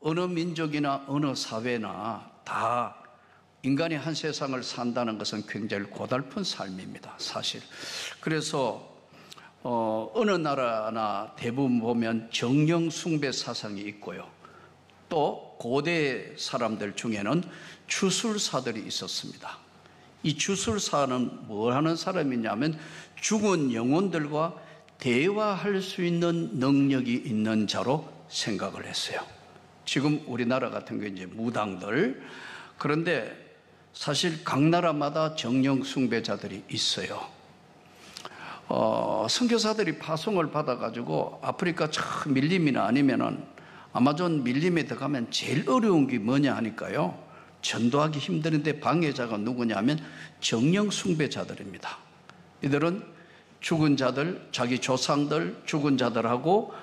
어느 민족이나 어느 사회나 다 인간이 한 세상을 산다는 것은 굉장히 고달픈 삶입니다, 사실. 그래서 어느 나라나 대부분 보면 정령 숭배 사상이 있고요. 또 고대 사람들 중에는 주술사들이 있었습니다. 이 주술사는 뭘 하는 사람이냐면 죽은 영혼들과 대화할 수 있는 능력이 있는 자로 생각을 했어요. 지금 우리나라 같은 경우 이제 무당들. 그런데 사실 각 나라마다 정령 숭배자들이 있어요. 선교사들이 파송을 받아가지고 아프리카 참 밀림이나 아니면은 아마존 밀림에 들어가면 제일 어려운 게 뭐냐 하니까요, 전도하기 힘드는데 방해자가 누구냐면 정령 숭배자들입니다. 이들은 죽은 자들, 자기 조상들, 죽은 자들하고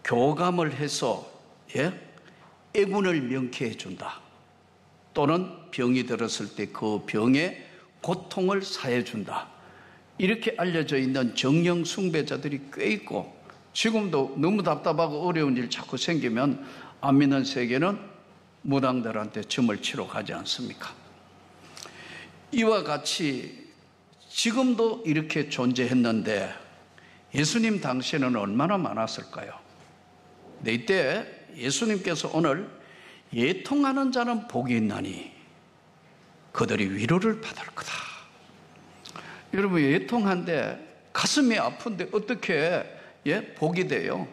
교감을 해서 애군을 명쾌해 준다. 또는 병이 들었을 때 그 병의 고통을 사해 준다. 이렇게 알려져 있는 정령 숭배자들이 꽤 있고, 지금도 너무 답답하고 어려운 일 자꾸 생기면 안 믿는 세계는 무당들한테 점을 치러 가지 않습니까? 이와 같이 지금도 이렇게 존재했는데 예수님 당시에는 얼마나 많았을까요? 네, 이때 예수님께서 오늘 예통하는 자는 복이 있나니 그들이 위로를 받을 거다. 여러분, 예통한데 가슴이 아픈데 어떻게 복이 돼요?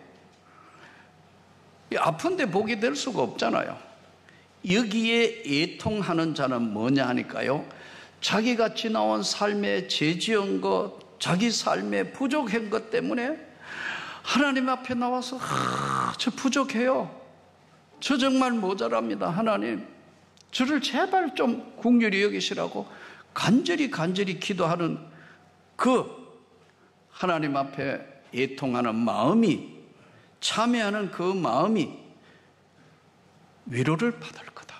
아픈데 복이 될 수가 없잖아요. 여기에 예통하는 자는 뭐냐 하니까요, 자기가 지나온 삶에 죄 지은 것, 자기 삶에 부족한 것 때문에 하나님 앞에 나와서 저 부족해요, 저 정말 모자랍니다, 하나님 저를 제발 좀 긍휼히 여기시라고 간절히 기도하는 그 하나님 앞에 예통하는 마음이, 참여하는 그 마음이 위로를 받을 거다.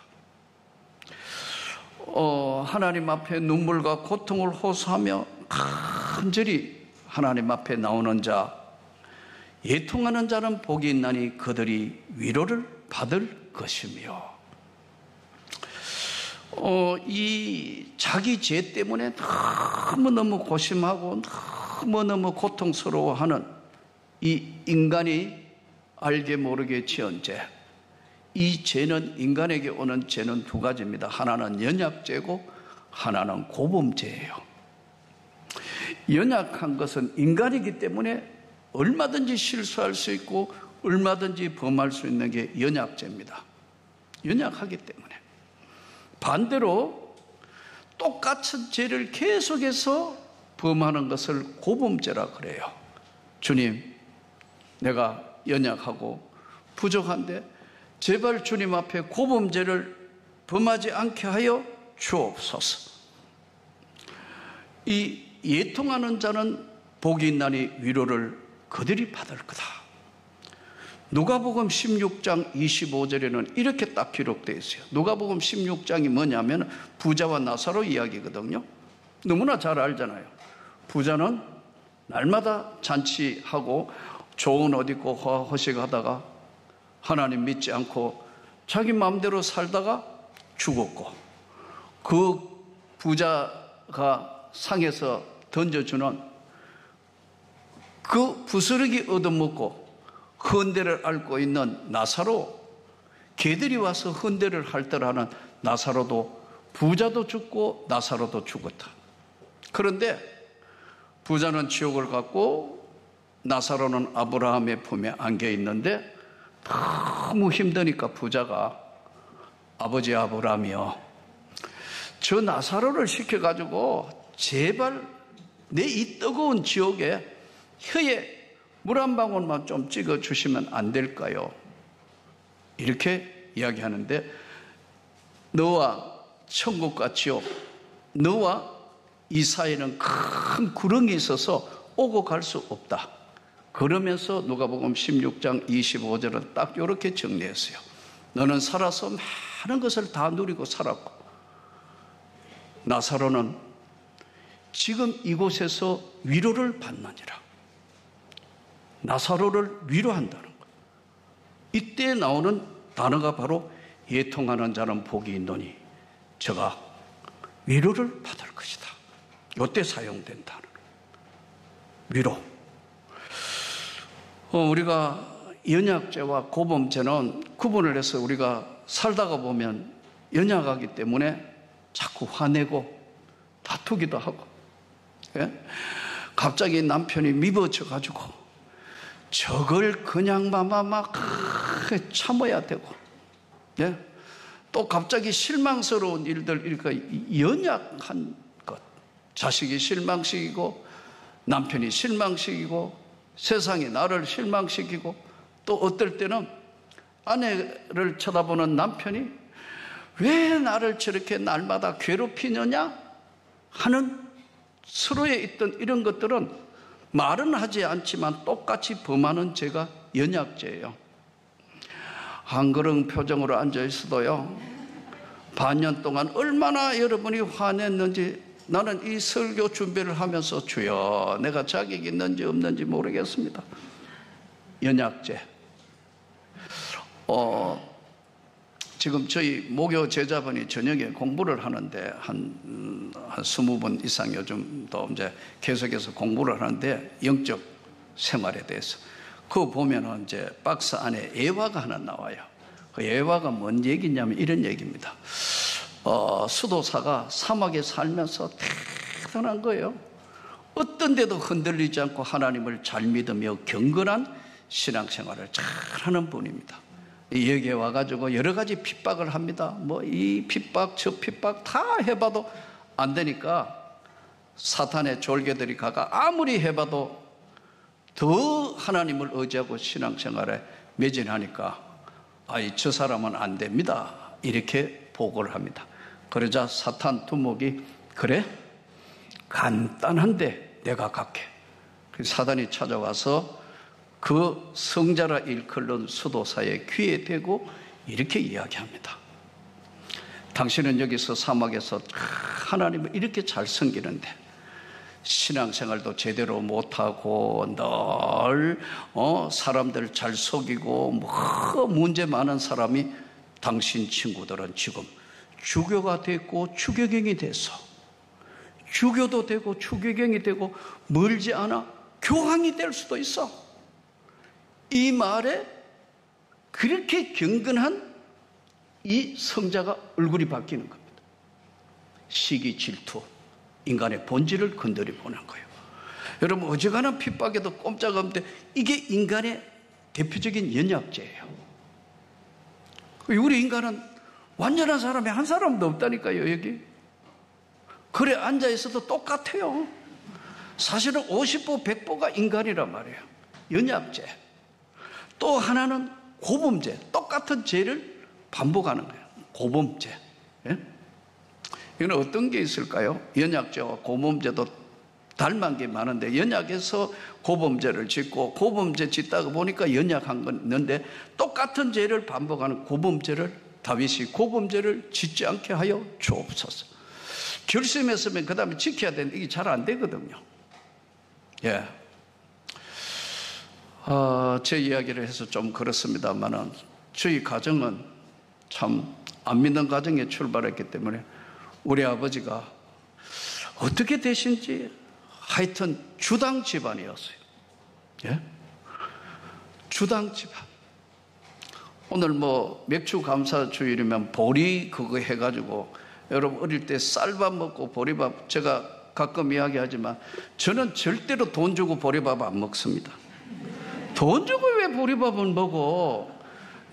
하나님 앞에 눈물과 고통을 호소하며 간절히 하나님 앞에 나오는 자, 예통하는 자는 복이 있나니 그들이 위로를 받을 것이며, 이 자기 죄 때문에 너무너무 고심하고 너무너무 고통스러워하는 이 인간이 알게 모르게 지은 죄, 이 죄는, 인간에게 오는 죄는 두 가지입니다. 하나는 연약죄고 하나는 고범죄예요. 연약한 것은 인간이기 때문에 얼마든지 실수할 수 있고 얼마든지 범할 수 있는 게 연약죄입니다. 연약하기 때문에. 반대로 똑같은 죄를 계속해서 범하는 것을 고범죄라 그래요. 주님, 내가 연약하고 부족한데 제발 주님 앞에 고범죄를 범하지 않게 하여 주옵소서. 이 예통하는 자는 복이 있나니 위로를 그들이 받을 거다. 누가복음 16장 25절에는 이렇게 딱 기록되어 있어요. 누가복음 16장이 뭐냐면 부자와 나사로 이야기거든요. 너무나 잘 알잖아요. 부자는 날마다 잔치하고 좋은 옷 입고 허식하다가 하나님 믿지 않고 자기 마음대로 살다가 죽었고, 그 부자가 상에서 던져주는 그 부스러기 얻어먹고 헌대를 앓고 있는 나사로, 개들이 와서 헌대를 핥더라는 나사로도, 부자도 죽고 나사로도 죽었다. 그런데 부자는 지옥을 갔고 나사로는 아브라함의 품에 안겨 있는데, 너무 힘드니까 부자가 아버지 아브라함이요, 저 나사로를 시켜가지고 제발 내 이 뜨거운 지옥에 혀에 물 한 방울만 좀 찍어주시면 안 될까요? 이렇게 이야기하는데, 너와 천국과 지옥, 너와 이 사이에는 큰 구렁이 있어서 오고 갈 수 없다. 그러면서 누가복음 16장 25절은 딱 이렇게 정리했어요. 너는 살아서 많은 것을 다 누리고 살았고, 나사로는 지금 이곳에서 위로를 받느니라. 나사로를 위로한다는 거예요. 이때 나오는 단어가 바로 애통하는 자는 복이 있노니 저가 위로를 받을 것이다. 이때 사용된 단어. 위로. 우리가 연약죄와 고범죄는 구분을 해서 우리가 살다가 보면 연약하기 때문에 자꾸 화내고 다투기도 하고, 예? 갑자기 남편이 미워져가지고 저걸 그냥 막 참아야 되고, 예? 또 갑자기 실망스러운 일들, 그러니까 연약한 것, 자식이 실망시키고 남편이 실망시키고 세상이 나를 실망시키고, 또 어떨 때는 아내를 쳐다보는 남편이 왜 나를 저렇게 날마다 괴롭히느냐 하는 서로에 있던 이런 것들은 말은 하지 않지만 똑같이 범하는 죄가 연약죄예요. 한그런 표정으로 앉아 있어도요, 반년 동안 얼마나 여러분이 화냈는지 나는 이 설교 준비를 하면서 주여 내가 자격이 있는지 없는지 모르겠습니다. 연약죄. 지금 저희 목요 제자분이 저녁에 공부를 하는데 한 20분 이상 요즘도 이제 계속해서 공부를 하는데 영적 생활에 대해서 그거 보면은 이제 박스 안에 예화가 하나 나와요. 그 예화가 뭔 얘기냐면 이런 얘기입니다. 수도사가 사막에 살면서 대단한 거예요. 어떤 데도 흔들리지 않고 하나님을 잘 믿으며 경건한 신앙생활을 잘 하는 분입니다. 여기에 와가지고 여러 가지 핍박을 합니다. 뭐 이 핍박 저 핍박 다 해봐도 안 되니까 사탄의 졸개들이 가가 아무리 해봐도 더 하나님을 의지하고 신앙생활에 매진하니까 저 사람은 안 됩니다. 이렇게 보고를 합니다. 그러자 사탄 두목이 그래? 간단한데 내가 갈게. 사단이 찾아와서 그 성자라 일컬는 수도사의 귀에 대고 이렇게 이야기합니다. 당신은 여기서 사막에서 하나님을 이렇게 잘 섬기는데 신앙생활도 제대로 못하고 늘 사람들 잘 속이고 뭐 문제 많은 사람이 당신 친구들은 지금 주교가 됐고 추교경이 됐어. 주교도 되고 추교경이 되고 멀지 않아 교황이 될 수도 있어. 이 말에 그렇게 경건한 이 성자가 얼굴이 바뀌는 겁니다. 시기, 질투, 인간의 본질을 건드려 보는 거예요. 여러분 어지간한 핍박에도 꼼짝없는데 이게 인간의 대표적인 연약죄예요. 우리 인간은 완전한 사람이 한 사람도 없다니까요. 여기 그래 앉아있어도 똑같아요. 사실은 50보 100보가 인간이란 말이에요. 연약죄. 또 하나는 고범죄. 똑같은 죄를 반복하는 거예요. 고범죄. 예? 이건 어떤 게 있을까요? 연약죄와 고범죄도 닮은 게 많은데 연약해서 고범죄를 짓고 고범죄 짓다가 보니까 연약한 건 있는데 똑같은 죄를 반복하는 고범죄를 다윗이 고범죄를 짓지 않게 하여 주옵소서. 결심했으면 그 다음에 지켜야 되는데 이게 잘 안 되거든요. 예. 제 이야기를 해서 좀 그렇습니다만은 저희 가정은 참 안 믿는 가정에 출발했기 때문에 우리 아버지가 어떻게 되신지 하여튼 주당 집안이었어요. 예? 주당 집안. 오늘 뭐 맥주 감사 주일이면 보리 그거 해가지고 여러분 어릴 때 쌀밥 먹고 보리밥 제가 가끔 이야기하지만 저는 절대로 돈 주고 보리밥 안 먹습니다. 돈 주고 왜 보리밥을 먹어?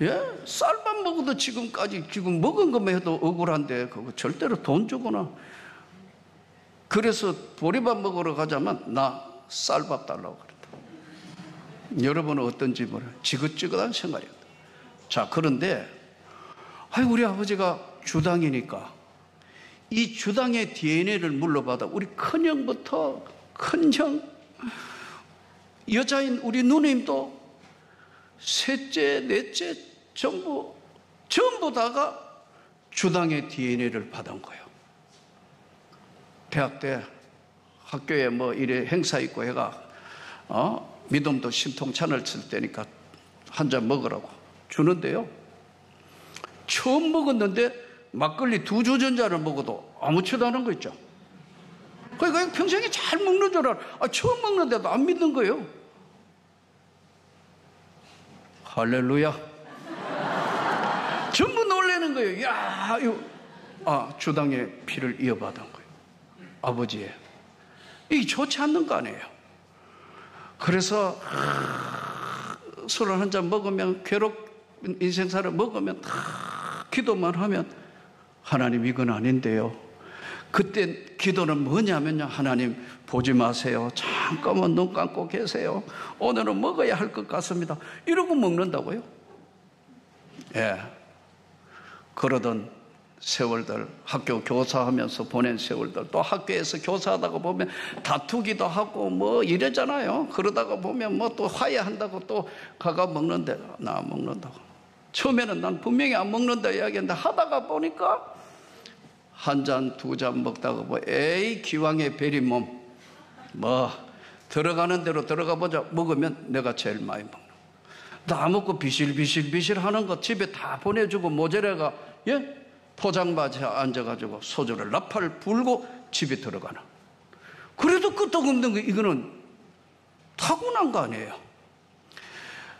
예? 쌀밥 먹어도 지금까지 지금 먹은 것만 해도 억울한데 그거 절대로 돈 주거나. 그래서 보리밥 먹으러 가자면 나 쌀밥 달라고 그랬다. 여러분은 어떤지 모르겠어요. 지긋지긋한 생활이었다. 자, 그런데 우리 아버지가 주당이니까 이 주당의 DNA를 물러받아 우리 큰형부터 큰형 여자인 우리 누님도 셋째, 넷째 전부 다가 주당의 DNA를 받은 거예요. 대학 때 학교에 뭐 이래 행사 있고 해가 믿음도 신통찬을 쓸 때니까 한 잔 먹으라고 주는데요. 처음 먹었는데 막걸리 2주전자를 먹어도 아무렇지도 않은 거 있죠. 그러니까 평생에 잘 먹는 줄 알아. 처음 먹는데도 안 믿는 거예요. 할렐루야. 전부 놀라는 거예요. 야, 이거, 주당의 피를 이어받은 거예요. 아버지의. 이게 좋지 않는 거 아니에요. 그래서 술 한 잔 먹으면, 인생사를 먹으면 기도만 하면 하나님 이건 아닌데요. 그때 기도는 뭐냐면요, 하나님 보지 마세요. 잠깐만 눈 감고 계세요. 오늘은 먹어야 할 것 같습니다. 이러고 먹는다고요. 예. 그러던 세월들, 학교 교사하면서 보낸 세월들, 또 학교에서 교사하다가 보면 다투기도 하고 뭐 이러잖아요. 그러다가 보면 뭐 또 화해한다고 또 가가 먹는데, 나 먹는다고. 처음에는 난 분명히 안 먹는다 이야기했는데 하다가 보니까 한 잔, 2잔 먹다가 뭐 에이 기왕의 베린 몸, 뭐 들어가는 대로 들어가 보자. 먹으면 내가 제일 많이 먹는 거. 다 먹고 비실비실 하는 거 집에 다 보내주고 모자래가 포장마차에 앉아가지고 소주를 나팔 불고 집에 들어가는. 그래도 끄떡없는 거. 이거는 타고난 거 아니에요.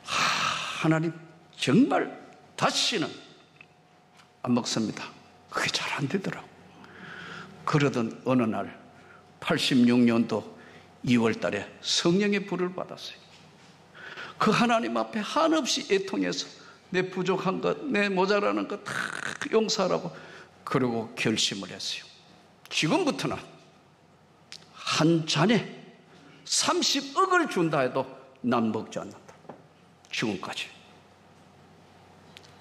하나님 정말 다시는 안 먹습니다. 그게 잘 안 되더라고. 그러던 어느 날 86년도 2월 달에 성령의 불을 받았어요. 그 하나님 앞에 한없이 애통해서 내 부족한 것, 내 모자라는 것 다 용서하라고 그러고 결심을 했어요. 지금부터는 한 잔에 30억을 준다 해도 난 먹지 않는다. 지금까지.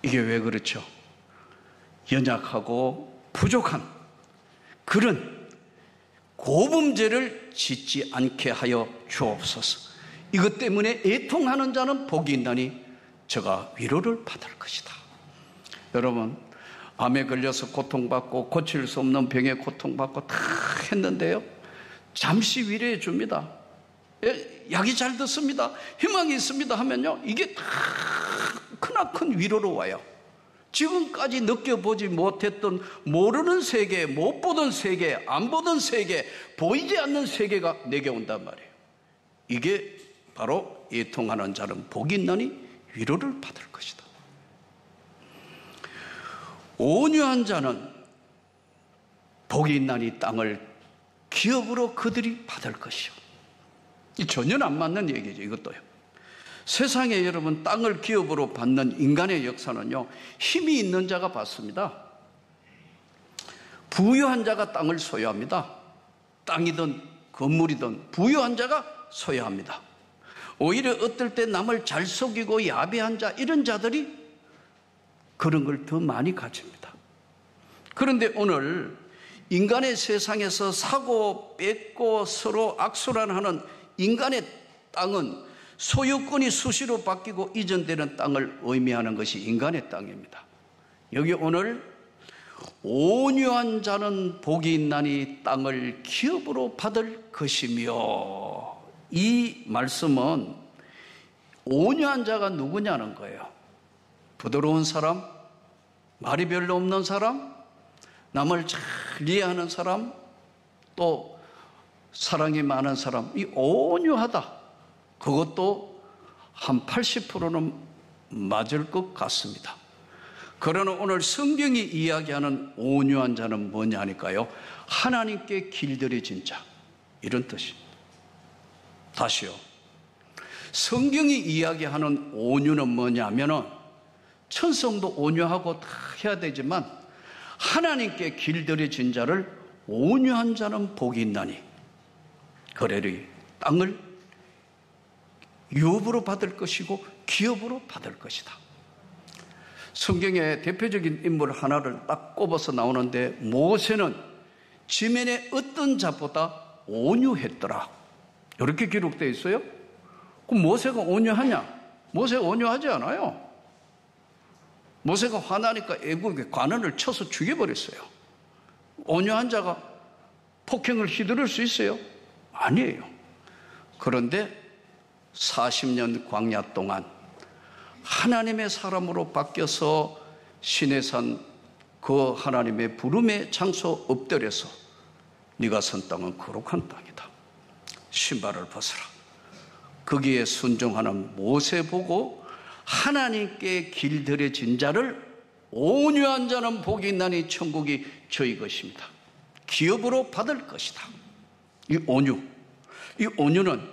이게 왜 그렇죠? 연약하고 부족한 그런 고범죄를 짓지 않게 하여 주옵소서. 이것 때문에 애통하는 자는 복이 있나니 저가 위로를 받을 것이다. 여러분, 암에 걸려서 고통받고 고칠 수 없는 병에 고통받고 다 했는데요, 잠시 위로해 줍니다. 약이 잘 듣습니다. 희망이 있습니다 하면요, 이게 다 크나큰 위로로 와요. 지금까지 느껴보지 못했던, 모르는 세계, 못 보던 세계, 안 보던 세계, 보이지 않는 세계가 내게 온단 말이에요. 이게 바로 애통하는 자는 복이 있나니 위로를 받을 것이다. 온유한 자는 복이 있나니 땅을 기업으로 그들이 받을 것이요. 전혀 안 맞는 얘기죠, 이것도요. 세상에 여러분, 땅을 기업으로 받는 인간의 역사는요, 힘이 있는 자가 받습니다. 부유한 자가 땅을 소유합니다. 땅이든 건물이든 부유한 자가 소유합니다. 오히려 어떨 때 남을 잘 속이고 야비한 자, 이런 자들이 그런 걸 더 많이 가집니다. 그런데 오늘 인간의 세상에서 사고 뺏고 서로 악순환하는 인간의 땅은 소유권이 수시로 바뀌고 이전되는 땅을 의미하는 것이 인간의 땅입니다. 여기 오늘 온유한 자는 복이 있나니 땅을 기업으로 받을 것이며, 이 말씀은 온유한 자가 누구냐는 거예요. 부드러운 사람, 말이 별로 없는 사람, 남을 잘 이해하는 사람, 또 사랑이 많은 사람, 이 온유하다, 그것도 한 80%는 맞을 것 같습니다. 그러나 오늘 성경이 이야기하는 온유한 자는 뭐냐 하니까요, 하나님께 길들여진 자, 이런 뜻입니다. 다시요, 성경이 이야기하는 온유는 뭐냐면은 천성도 온유하고 다 해야 되지만 하나님께 길들여진 자를 온유한 자는 복이 있나니 그래리 땅을 유업으로 받을 것이고 기업으로 받을 것이다. 성경의 대표적인 인물 하나를 딱 꼽아서 나오는데, 모세는 지면의 어떤 자보다 온유했더라, 이렇게 기록되어 있어요. 그럼 모세가 온유하냐? 모세가 온유하지 않아요. 모세가 화나니까 애국의 관원을 쳐서 죽여버렸어요. 온유한 자가 폭행을 휘두를 수 있어요? 아니에요. 그런데 40년 광야 동안 하나님의 사람으로 바뀌어서 시내산 그 하나님의 부름의 장소 엎드려서 네가 선 땅은 거룩한 땅이다. 신발을 벗어라. 거기에 순종하는 모세 보고 하나님께 길들여진 자를 온유한 자는 복이 있나니 천국이 저희 것입니다. 기업으로 받을 것이다. 이 온유는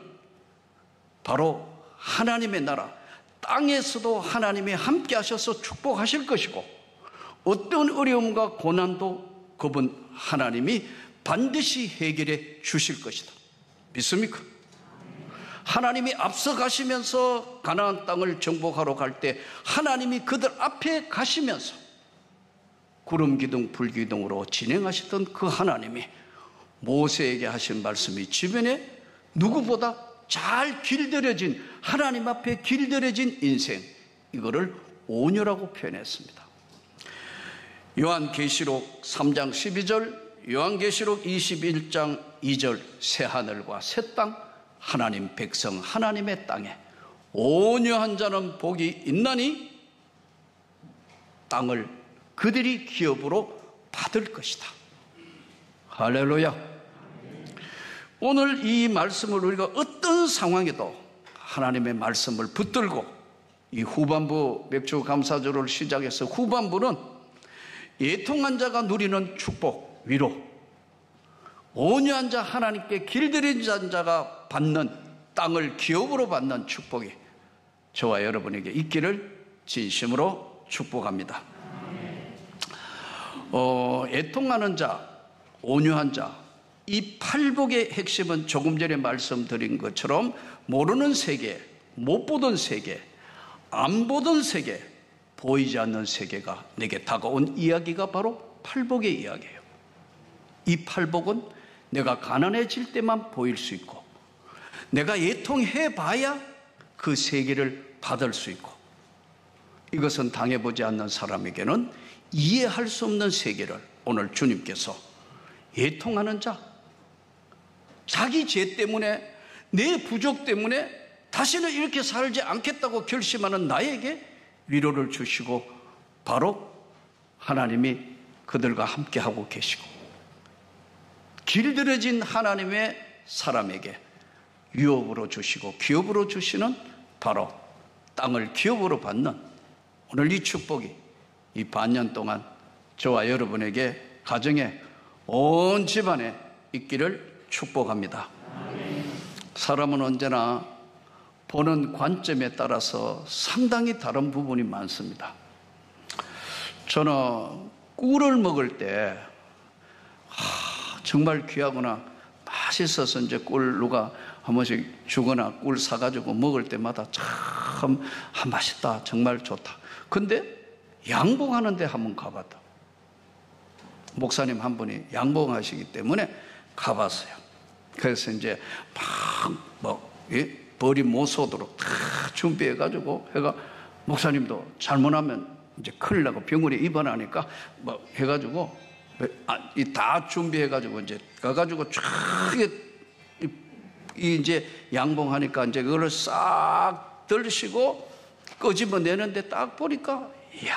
바로 하나님의 나라, 땅에서도 하나님이 함께 하셔서 축복하실 것이고 어떤 어려움과 고난도 그분 하나님이 반드시 해결해 주실 것이다. 믿습니까? 하나님이 앞서 가시면서 가나안 땅을 정복하러 갈 때 하나님이 그들 앞에 가시면서 구름 기둥 불 기둥으로 진행하시던 그 하나님이 모세에게 하신 말씀이 주변에 누구보다 잘 길들여진 하나님 앞에 길들여진 인생, 이거를 온유라고 표현했습니다. 요한계시록 3장 12절, 요한계시록 21장 2절, 새하늘과 새 땅, 하나님 백성 하나님의 땅에 온유한 자는 복이 있나니 땅을 그들이 기업으로 받을 것이다. 할렐루야. 오늘 이 말씀을 우리가 어떤 상황에도 하나님의 말씀을 붙들고 이 후반부 맥주 감사절을 시작해서 후반부는 애통한 자가 누리는 축복, 위로, 온유한 자 하나님께 길들인 자가 받는 땅을 기업으로 받는 축복이 저와 여러분에게 있기를 진심으로 축복합니다. 애통하는 자, 온유한 자, 이 팔복의 핵심은 조금 전에 말씀드린 것처럼 모르는 세계, 못 보던 세계, 안 보던 세계, 보이지 않는 세계가 내게 다가온 이야기가 바로 팔복의 이야기예요. 이 팔복은 내가 가난해질 때만 보일 수 있고 내가 애통해 봐야 그 세계를 받을 수 있고, 이것은 당해보지 않는 사람에게는 이해할 수 없는 세계를 오늘 주님께서 애통하는 자, 자기 죄 때문에 내 부족 때문에 다시는 이렇게 살지 않겠다고 결심하는 나에게 위로를 주시고 바로 하나님이 그들과 함께하고 계시고 길들여진 하나님의 사람에게 유업으로 주시고 기업으로 주시는 바로 땅을 기업으로 받는 오늘 이 축복이 이 반년 동안 저와 여러분에게 가정에 온 집안에 있기를 축복합니다. 사람은 언제나 보는 관점에 따라서 상당히 다른 부분이 많습니다. 저는 꿀을 먹을 때 정말 귀하구나, 맛있어서 이제 꿀 누가 한 번씩 주거나 꿀 사가지고 먹을 때마다 참 맛있다, 정말 좋다. 근데 양봉하는 데 한번 가봤다. 목사님 한 분이 양봉하시기 때문에 가봤어요. 그래서 이제 벌이 못 쏘도록 다 준비해가지고 해가, 목사님도 잘못하면 이제 큰일 나고 병원에 입원하니까 해가지고 다 준비해가지고 이제 가가지고 쫙 이제 양봉하니까 이제 그걸 싹 들시고 끄집어내는데 딱 보니까 이야,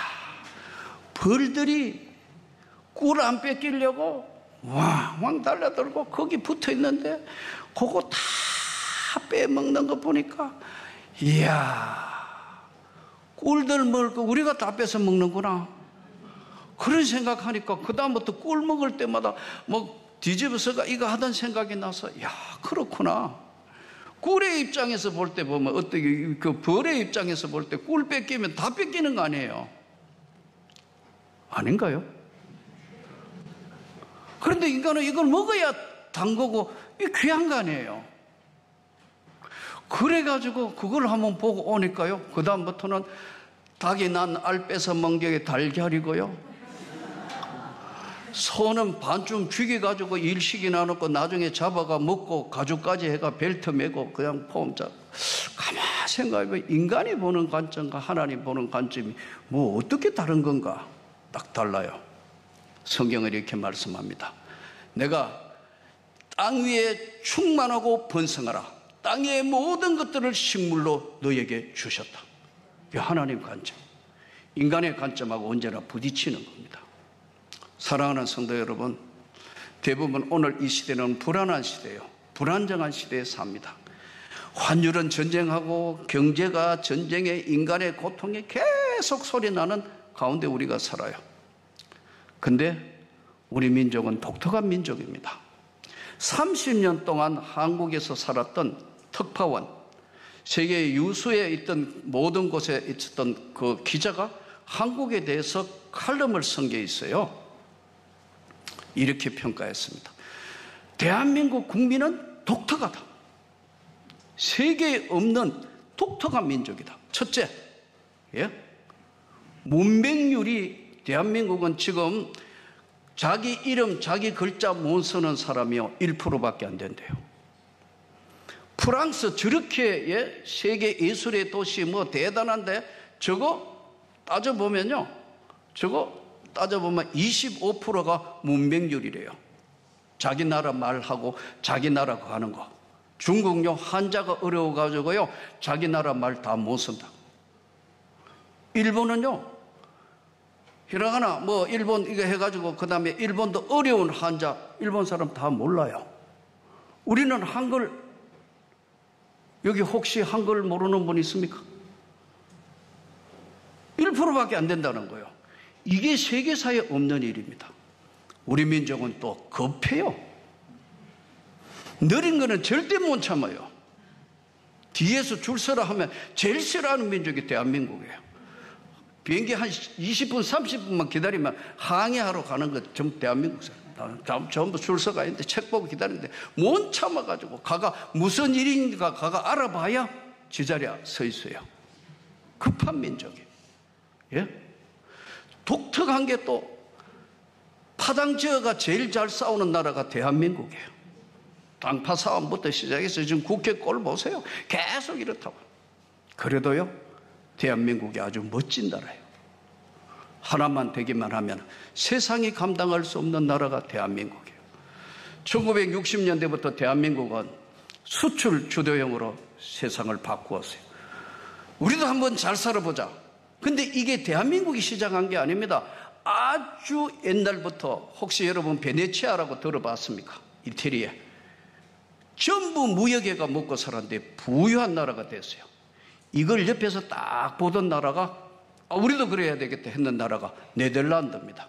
벌들이 꿀 안 뺏기려고 왕왕 달려들고 거기 붙어 있는데 그거 다 빼먹는 거 보니까 이야, 꿀들 먹을 거 우리가 다 뺏어 먹는구나, 그런 생각하니까 그다음부터 꿀 먹을 때마다 뒤집어서가 이거 하던 생각이 나서, 야, 그렇구나. 꿀의 입장에서 볼 때 보면 어떻게, 그 벌의 입장에서 볼 때 꿀 뺏기면 다 뺏기는 거 아니에요? 아닌가요? 그런데 인간은 이걸 먹어야 단 거고 이 귀한 거 아니에요? 그래가지고 그걸 한번 보고 오니까요, 그 다음부터는 닭이 난 알 뺏어 먹는 게 달걀이고요, 소는 반쯤 죽여가지고 일식이 나놓고 나중에 잡아가 먹고 가죽까지 해가 벨트 메고 그냥 포함자. 가만히 생각해보면 인간이 보는 관점과 하나님 보는 관점이 뭐 어떻게 다른 건가? 딱 달라요. 성경은 이렇게 말씀합니다. 내가 땅 위에 충만하고 번성하라, 땅의 모든 것들을 식물로 너에게 주셨다. 이 하나님 관점. 인간의 관점하고 언제나 부딪히는 겁니다. 사랑하는 성도 여러분, 대부분 오늘 이 시대는 불안한 시대예요. 불안정한 시대에 삽니다. 환율은 전쟁하고 경제가 전쟁에 인간의 고통이 계속 소리나는 가운데 우리가 살아요. 근데 우리 민족은 독특한 민족입니다. 30년 동안 한국에서 살았던 특파원, 세계 유수에 있던 모든 곳에 있었던 그 기자가 한국에 대해서 칼럼을 쓴 게 있어요. 이렇게 평가했습니다. 대한민국 국민은 독특하다. 세계에 없는 독특한 민족이다. 첫째, 문맹률이 대한민국은 지금 자기 이름, 자기 글자 못 쓰는 사람이요 1%밖에 안 된대요. 프랑스 저렇게 세계 예술의 도시 뭐 대단한데 저거 따져보면요. 저거 따져보면 25%가 문맹률이래요. 자기 나라 말하고 자기 나라 하는 거. 중국요 한자가 어려워가지고요 자기 나라 말 다 못 쓴다. 일본은요 히라가나 뭐 일본 이거 해가지고 그 다음에 일본도 어려운 한자 일본 사람 다 몰라요. 우리는 한글, 여기 혹시 한글 모르는 분 있습니까? 1%밖에 안 된다는 거예요. 이게 세계사에 없는 일입니다. 우리 민족은 또 급해요. 느린 거는 절대 못 참아요. 뒤에서 줄 서라 하면 제일 싫어하는 민족이 대한민국이에요. 비행기 한 20분, 30분만 기다리면 항해하러 가는 거 전부 대한민국 사람. 전부 줄 서가 있는데 책 보고 기다리는데 못 참아가지고 가가 무슨 일인가 가가 알아봐야 제자리에 서 있어요. 급한 민족이에요. 독특한 게 또 파당지어가 제일 잘 싸우는 나라가 대한민국이에요. 땅파 싸움부터 시작해서 지금 국회 꼴 보세요. 계속 이렇다고. 그래도요 대한민국이 아주 멋진 나라예요. 하나만 되기만 하면 세상이 감당할 수 없는 나라가 대한민국이에요. 1960년대부터 대한민국은 수출 주도형으로 세상을 바꾸었어요. 우리도 한번 잘 살아보자. 근데 이게 대한민국이 시작한 게 아닙니다. 아주 옛날부터 혹시 여러분 베네치아라고 들어봤습니까? 이태리에. 전부 무역회가 먹고 살았는데 부유한 나라가 됐어요. 이걸 옆에서 딱 보던 나라가 우리도 그래야 되겠다 했는 나라가 네덜란드입니다.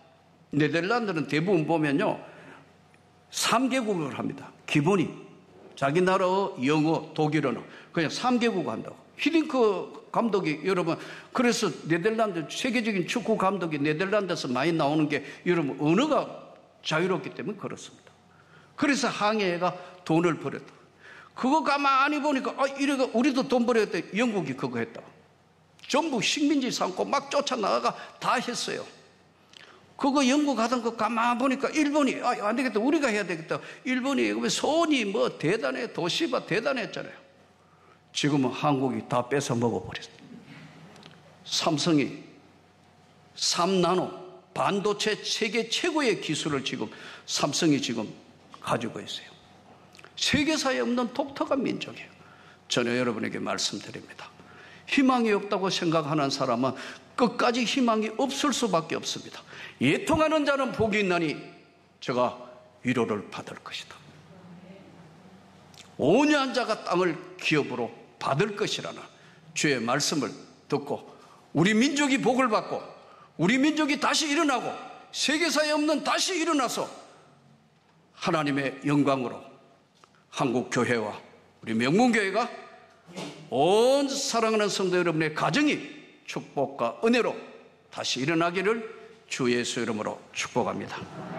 네덜란드는 대부분 보면요 3개국을 합니다. 기본이 자기 나라어, 영어, 독일어는 그냥 3개국 한다고. 히딩크 감독이 여러분 그래서 네덜란드 세계적인 축구 감독이 네덜란드에서 많이 나오는 게 여러분 언어가 자유롭기 때문에 그렇습니다. 그래서 항해가 돈을 벌였다. 그거 가만히 보니까 이래가 우리도 돈 벌였대. 영국이 그거 했다. 전부 식민지 삼고 막 쫓아나가가 다 했어요. 그거 영국 하던 거 가만히 보니까 일본이 안 되겠다 우리가 해야 되겠다. 일본이 손이 뭐 대단해 도시바 대단했잖아요. 지금은 한국이 다 뺏어 먹어버렸어요. 삼성이 3나노 반도체 세계 최고의 기술을 지금 삼성이 지금 가지고 있어요. 세계사에 없는 독특한 민족이에요. 저는 여러분에게 말씀드립니다. 희망이 없다고 생각하는 사람은 끝까지 희망이 없을 수밖에 없습니다. 예통하는 자는 복이 있나니 저가 위로를 받을 것이다. 온유한 자가 땅을 기업으로 받을 것이라는 주의 말씀을 듣고 우리 민족이 복을 받고 우리 민족이 다시 일어나고 세계사에 없는 다시 일어나서 하나님의 영광으로 한국 교회와 우리 명문교회가 온 사랑하는 성도 여러분의 가정이 축복과 은혜로 다시 일어나기를 주 예수 이름으로 축복합니다.